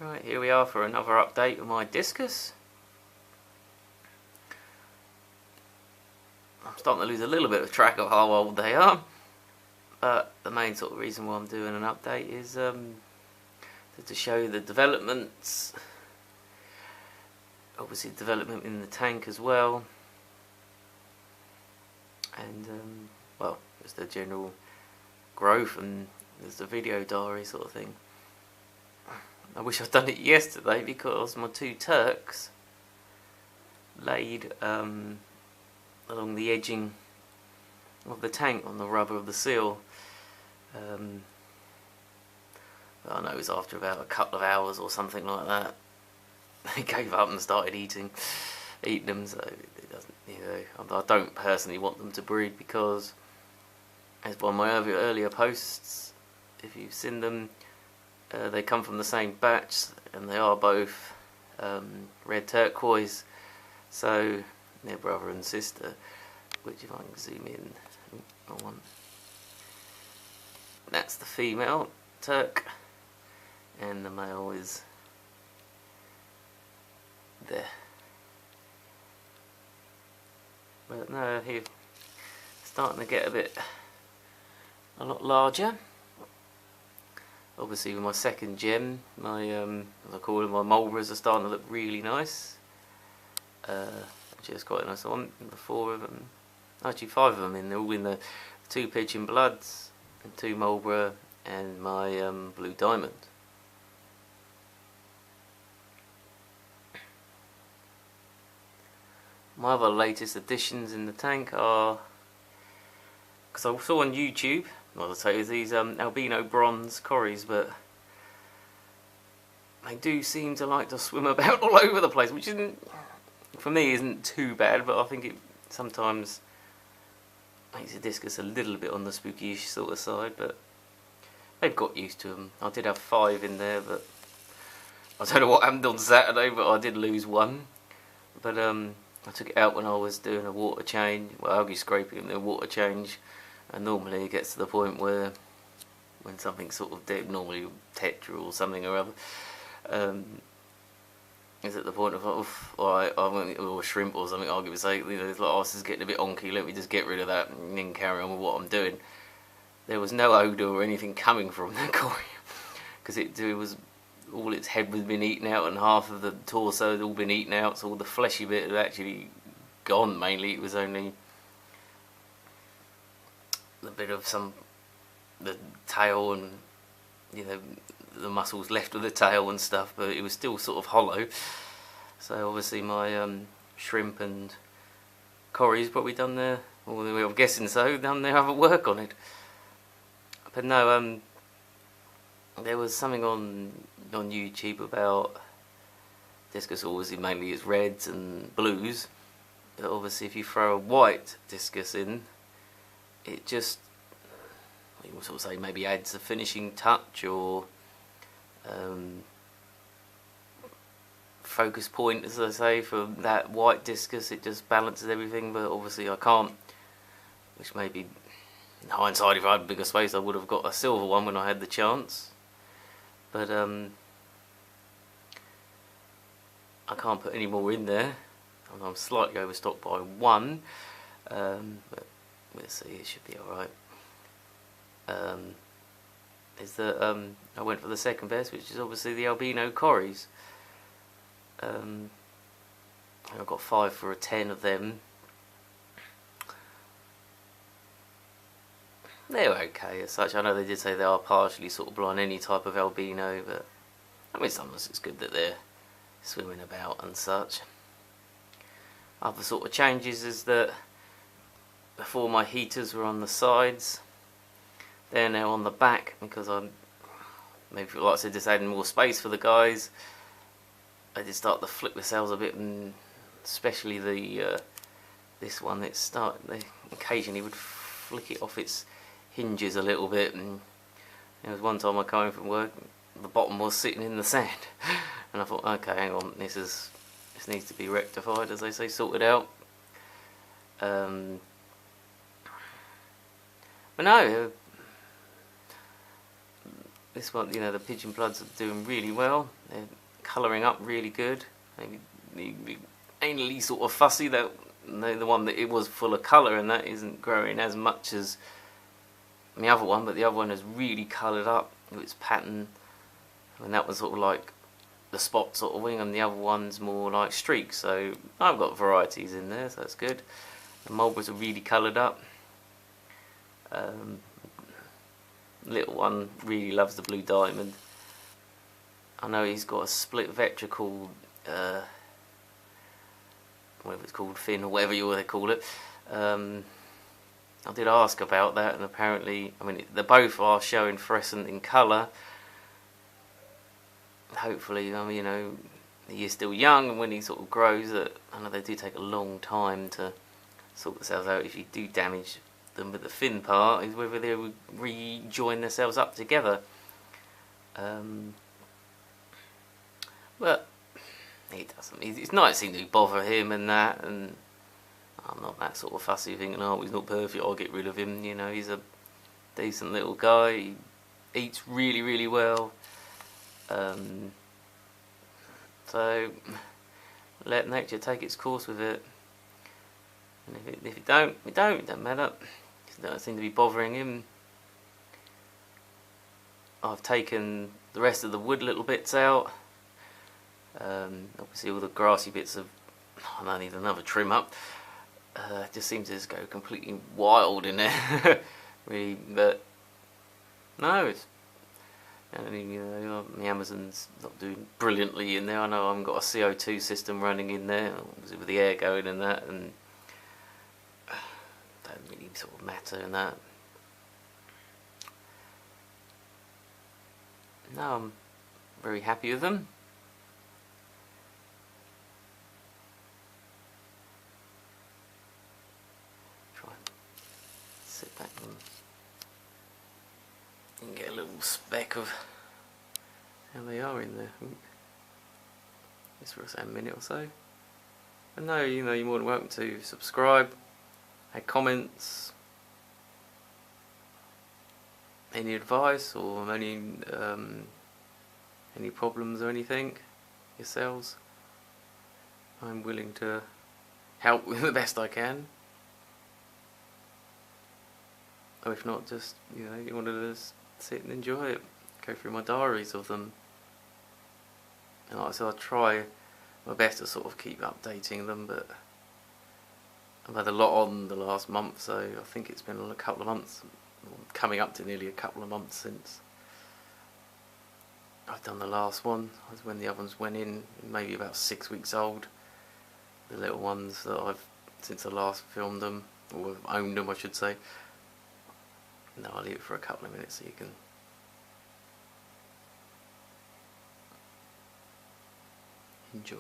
Right, here we are for another update of my Discus. I'm starting to lose a little bit of track of how old they are, but the main sort of reason why I'm doing an update is to show you the developments, obviously development in the tank as well, and well, just the general growth, and there's the video diary sort of thing. I wish I'd done it yesterday because my two Turks laid along the edging of the tank on the rubber of the seal. I know it was after about a couple of hours or something like that. They gave up and started eating them. So it doesn't, I don't personally want them to breed because, as one of my earlier posts, if you've seen them, they come from the same batch, and they are both red turquoise, so they're brother and sister. Which, if I can zoom in, that's the female Turk, and the male is there. But no, here starting to get a lot larger. Obviously with my second gem, my as I call them, my Marlboros are starting to look really nice. Which is quite a nice one. The four of them, actually five of them they're all in the two Pigeon Bloods, and two Marlboro, and my Blue Diamond. My other latest additions in the tank are, because I saw on YouTube, well, I'll tell you, these albino bronze corries, but they do seem to like to swim about all over the place, which isn't, for me, isn't too bad, but I think it sometimes makes the Discus a little bit on the spooky-ish sort of side, but they've got used to them. I did have 5 in there, but I don't know what happened on Saturday, but I did lose one. But I took it out when I was doing a water change, well, algae scraping and the water change, and normally it gets to the point where, when something's sort of dead, normally tetra or something or other, is at the point of, alright, or shrimp or something, arguably say, it's like, oh, this is getting a bit onky, let me just get rid of that and then carry on with what I'm doing. There was no odour or anything coming from that cory, because it was, all its head was been eaten out and half of the torso had all been eaten out, so all the fleshy bit had actually gone mainly. It was only a bit of the tail and, the muscles left of the tail and stuff, but it was still sort of hollow. So obviously my shrimp and corries probably done their, or I'm guessing so, done their other work on it. But no, there was something on YouTube about Discus, obviously mainly it's reds and blues, but obviously if you throw a white Discus in, it just, you would sort of say, maybe adds a finishing touch, or focus point, as I say, for that white Discus. It just balances everything, but obviously I can't, which maybe in hindsight, if I had bigger space, I would have got a silver one when I had the chance. But I can't put any more in there. I'm slightly overstocked by one, but we'll see, it should be alright. Is that I went for the second best, which is obviously the albino corries. I've got 5 for a 10 of them. They're okay as such. I know they did say they are partially sort of blind, any type of albino, but I mean sometimes it's good that they're swimming about and such. Other sort of changes is that before my heaters were on the sides, they're now on the back, because I'm, maybe like I said, just adding more space for the guys. I did start to flip the cells a bit, and especially the this one, they occasionally would flick it off its hinges a little bit, and there was one time I came home from work, the bottom was sitting in the sand, and I thought, okay, hang on, this needs to be rectified, as they say, sorted out. But no, this one, you know, the pigeon bloods are doing really well. They're colouring up really good. Maybe anally sort of fussy. That the one that it was full of colour, and that isn't growing as much as the other one. But the other one has really coloured up with its pattern. And that was sort of like the spot sort of wing, and the other one's more like streaks. So I've got varieties in there, so that's good. The mulberries are really coloured up. Little one really loves the blue diamond. I know he's got a split vector called whatever it's called, Finn or whatever they call it. I did ask about that, and apparently, I mean, they both are showing fluorescent in colour. Hopefully, I mean, you know, he is still young, and when he sort of grows, I know they do take a long time to sort themselves out. If you do damage them with the fin part, is whether they would rejoin themselves up together. But he doesn't. It's nice to bother him and that, and I'm not that sort of fussy thinking, oh, he's not perfect, I'll get rid of him. You know, he's a decent little guy. He eats really, really well. So let nature take its course with it. And if it don't, it don't matter. It doesn't seem to be bothering him. I've taken the rest of the wood little bits out. Obviously all the grassy bits I need another trim up. It just seems to just go completely wild in there. Really, but no, it's, I mean, you know, my Amazon's not doing brilliantly in there. I know I've got a CO2 system running in there, with the air going and that, and don't really sort of matter in that. No, I'm very happy with them. Try and sit back and get a little speck of how they are in there. Just for a minute or so. And no, you know, you're more than welcome to subscribe, add comments, any advice or any problems or anything yourselves. I'm willing to help with the best I can. Or if not, just, you know, you want to just sit and enjoy it. Go through my diaries of them. And like I said, I try my best to sort of keep updating them, but I've had a lot on the last month, so I think it's been a couple of months, coming up to nearly a couple of months since I've done the last one. That was when the other ones went in, maybe about 6 weeks old. The little ones that I've, since I last filmed them, or owned them I should say. Now I'll leave it for a couple of minutes so you can enjoy.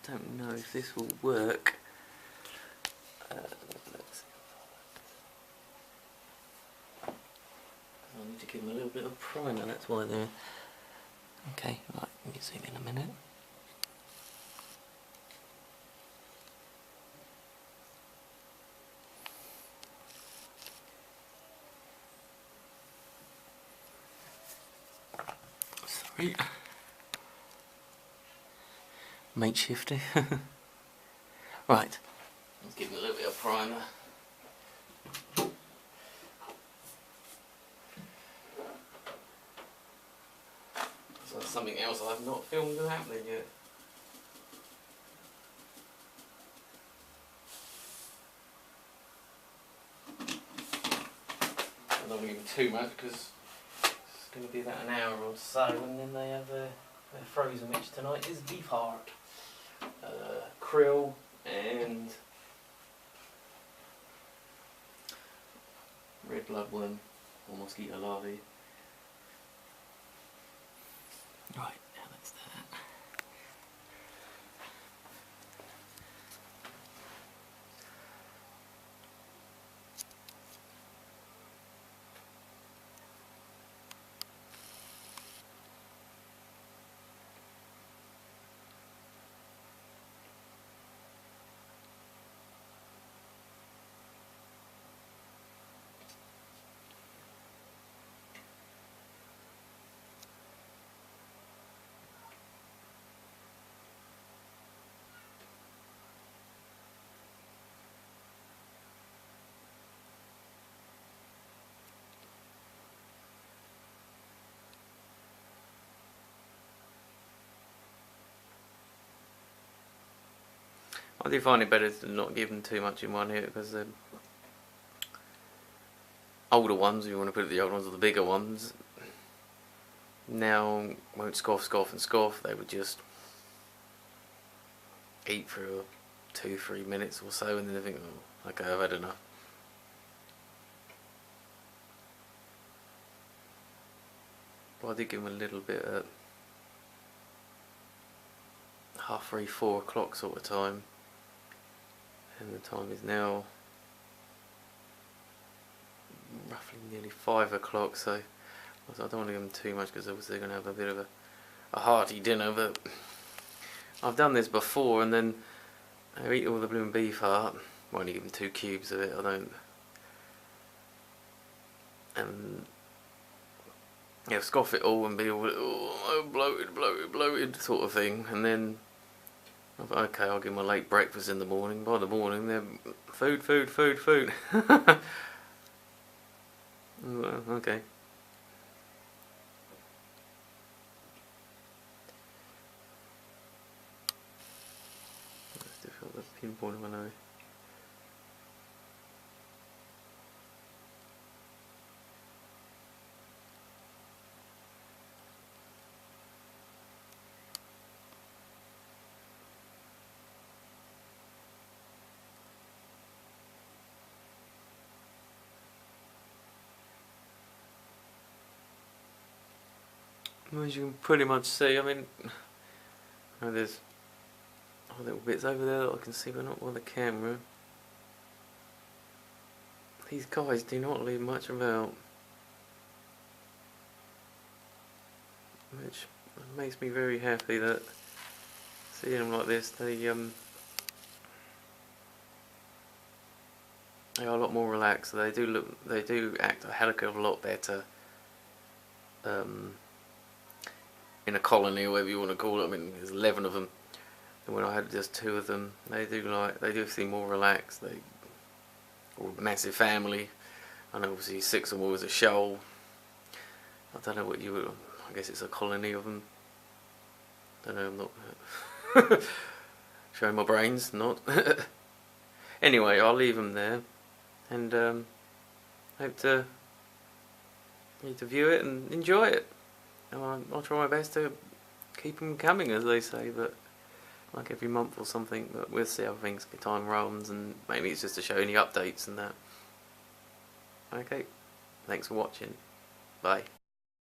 Don't know if this will work. Let's see. I need to give them a little bit of primer, that's why they're... Okay, right, let me zoom in a minute. Sorry. Makeshifty. Right, let's give them a little bit of primer. something else I've not filmed happening yet. I don't want to give them too much because it's going to be about an hour or so, and then they have their frozen, which tonight is beef heart, krill, and red bloodworm or mosquito larvae. Right, now that's that. I do find it better to not give them too much in one hit because the older ones, if you want to put it the older ones or the bigger ones, now won't scoff and scoff. They would just eat for 2-3 minutes or so and then they think, oh, okay, I've had enough. But I did give them a little bit at 3:30, 4 o'clock sort of time. And the time is now roughly nearly 5 o'clock, so I don't want to give them too much because obviously they're going to have a bit of a hearty dinner, but I've done this before and then I eat all the blooming beef heart. I only give them 2 cubes of it, I don't, and yeah, scoff it all and be all, oh, bloated sort of thing, and then I thought, okay, I'll give them a late breakfast in the morning. By the morning, they're food. Okay. It's difficult to pinpoint them, I know. As you can pretty much see, I mean, there's little bits over there that I can see, but not with the camera. These guys do not leave much about, which makes me very happy that seeing them like this, they are a lot more relaxed. They do act a hell of a lot better in a colony, or whatever you want to call it. I mean, there's 11 of them, and when I had just 2 of them, they do seem more relaxed. Or a massive family, and obviously 6 of them was a shoal. I don't know what you would. I guess it's a colony of them. Don't know. I'm not showing my brains. Not. Anyway, I'll leave them there, and hope to view it and enjoy it. I'll try my best to keep them coming, as they say, but like every month or something. But we'll see how things time runs, and maybe it's just to show any updates and that. Okay, thanks for watching. Bye.